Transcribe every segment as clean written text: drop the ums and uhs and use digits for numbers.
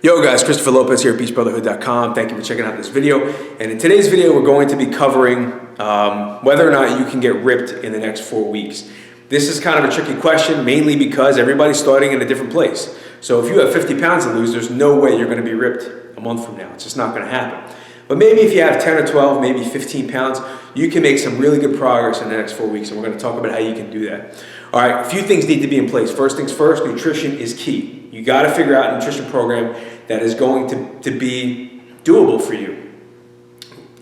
Yo guys, Christopher Lopez here at BeachBrotherhood.com. Thank you for checking out this video. And in today's video, we're going to be covering whether or not you can get ripped in the next 4 weeks. This is kind of a tricky question, mainly because everybody's starting in a different place. So if you have 50 pounds to lose, there's no way you're going to be ripped a month from now. It's just not going to happen. But maybe if you have 10 or 12, maybe 15 pounds, you can make some really good progress in the next 4 weeks. And we're going to talk about how you can do that. All right, a few things need to be in place. First things first, nutrition is key. You got to figure out a nutrition program that is going to be doable for you.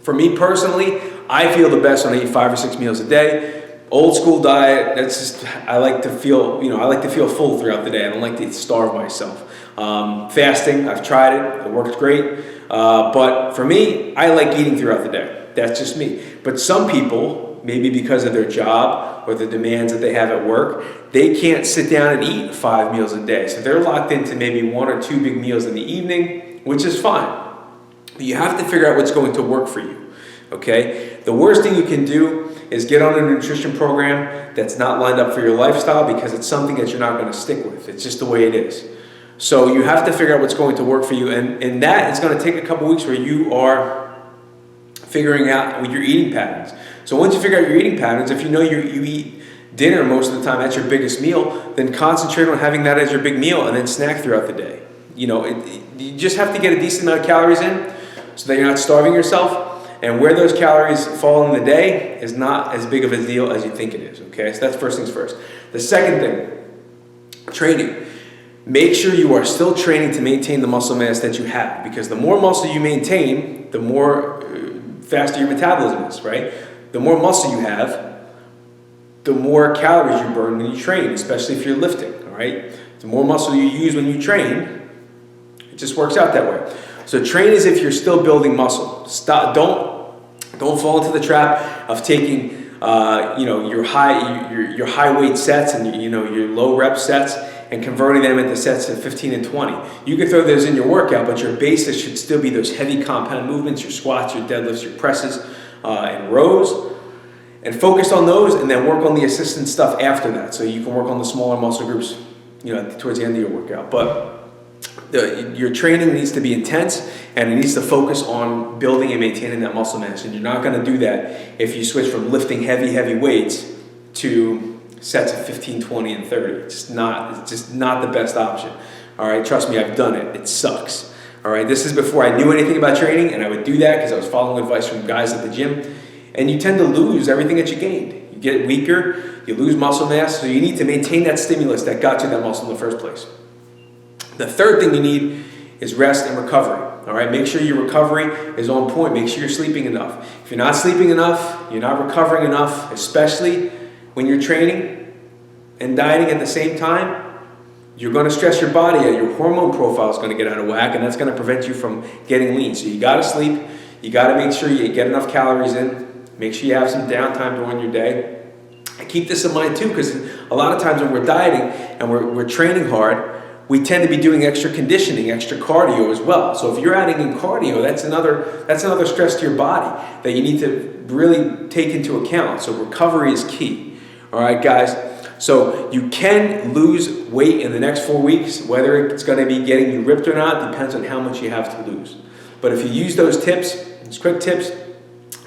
For me personally, I feel the best when I eat 5 or 6 meals a day. Old school diet, that's just, I like to feel full throughout the day. I don't like to starve myself. Fasting, I've tried it, it works great. But for me, I like eating throughout the day. That's just me. But some people, maybe because of their job or the demands that they have at work, they can't sit down and eat 5 meals a day. So they're locked into maybe 1 or 2 big meals in the evening, which is fine. But you have to figure out what's going to work for you, okay? The worst thing you can do is get on a nutrition program that's not lined up for your lifestyle, because it's something that you're not going to stick with. It's just the way it is. So you have to figure out what's going to work for you, and that is going to take a couple weeks where you are figuring out your eating patterns. So once you figure out your eating patterns, if you know you eat dinner most of the time, that's your biggest meal, then concentrate on having that as your big meal and then snack throughout the day. You know, you just have to get a decent amount of calories in so that you're not starving yourself. And where those calories fall in the day is not as big of a deal as you think it is, okay? So that's first things first. The second thing, training. Make sure you are still training to maintain the muscle mass that you have, because the more muscle you maintain, the more faster your metabolism is, right? The more muscle you have, the more calories you burn when you train, especially if you're lifting, all right? The more muscle you use when you train, it just works out that way. So train as if you're still building muscle. Don't fall into the trap of taking your high weight sets and your low rep sets and converting them into sets of 15 and 20. You can throw those in your workout, but your basis should still be those heavy compound movements, your squats, your deadlifts, your presses, and rows. And focus on those, and then work on the assistant stuff after that. So you can work on the smaller muscle groups, towards the end of your workout. But your training needs to be intense, and it needs to focus on building and maintaining that muscle mass. And you're not going to do that if you switch from lifting heavy weights to sets of 15, 20, and 30. It's just not the best option. All right, trust me, I've done it. It sucks. All right, this is before I knew anything about training, and I would do that because I was following advice from guys at the gym. And you tend to lose everything that you gained. You get weaker, you lose muscle mass, so you need to maintain that stimulus that got you that muscle in the first place. The third thing you need is rest and recovery. All right, make sure your recovery is on point. Make sure you're sleeping enough. If you're not sleeping enough, you're not recovering enough, especially when you're training and dieting at the same time, you're going to stress your body out. Your hormone profile is going to get out of whack, and that's going to prevent you from getting lean. So you got to sleep. You got to make sure you get enough calories in. Make sure you have some downtime during your day. And keep this in mind too, because a lot of times when we're dieting and we're training hard, we tend to be doing extra conditioning, extra cardio as well. So if you're adding in cardio, that's another stress to your body that you need to really take into account. So recovery is key. All right, guys. So you can lose weight in the next 4 weeks. Whether it's going to be getting you ripped or not depends on how much you have to lose. But if you use those tips, these quick tips,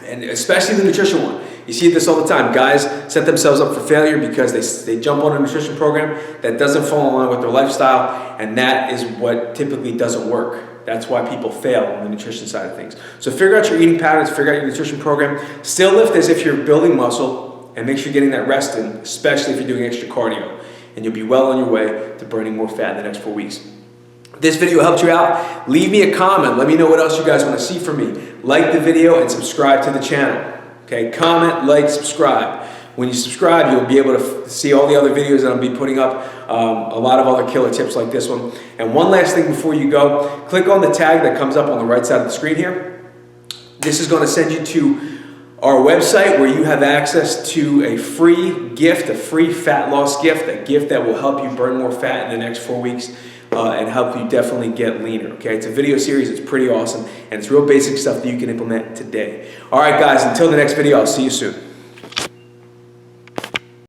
and especially the nutrition one. You see this all the time. Guys set themselves up for failure because they jump on a nutrition program that doesn't fall in line with their lifestyle, and that is what typically doesn't work. That's why people fail on the nutrition side of things. So figure out your eating patterns, figure out your nutrition program. Still lift as if you're building muscle, and make sure you're getting that rest in, especially if you're doing extra cardio. And you'll be well on your way to burning more fat in the next 4 weeks. If this video helped you out, leave me a comment. Let me know what else you guys want to see from me. Like the video and subscribe to the channel. Okay, comment, like, subscribe. When you subscribe, you'll be able to see all the other videos that I'll be putting up, a lot of other killer tips like this one. And one last thing before you go, click on the tag that comes up on the right side of the screen here. This is going to send you to our website where you have access to a free gift, a free fat loss gift, a gift that will help you burn more fat in the next 4 weeks. And help you definitely get leaner, okay? It's a video series, it's pretty awesome, and it's real basic stuff that you can implement today. All right, guys, until the next video, I'll see you soon.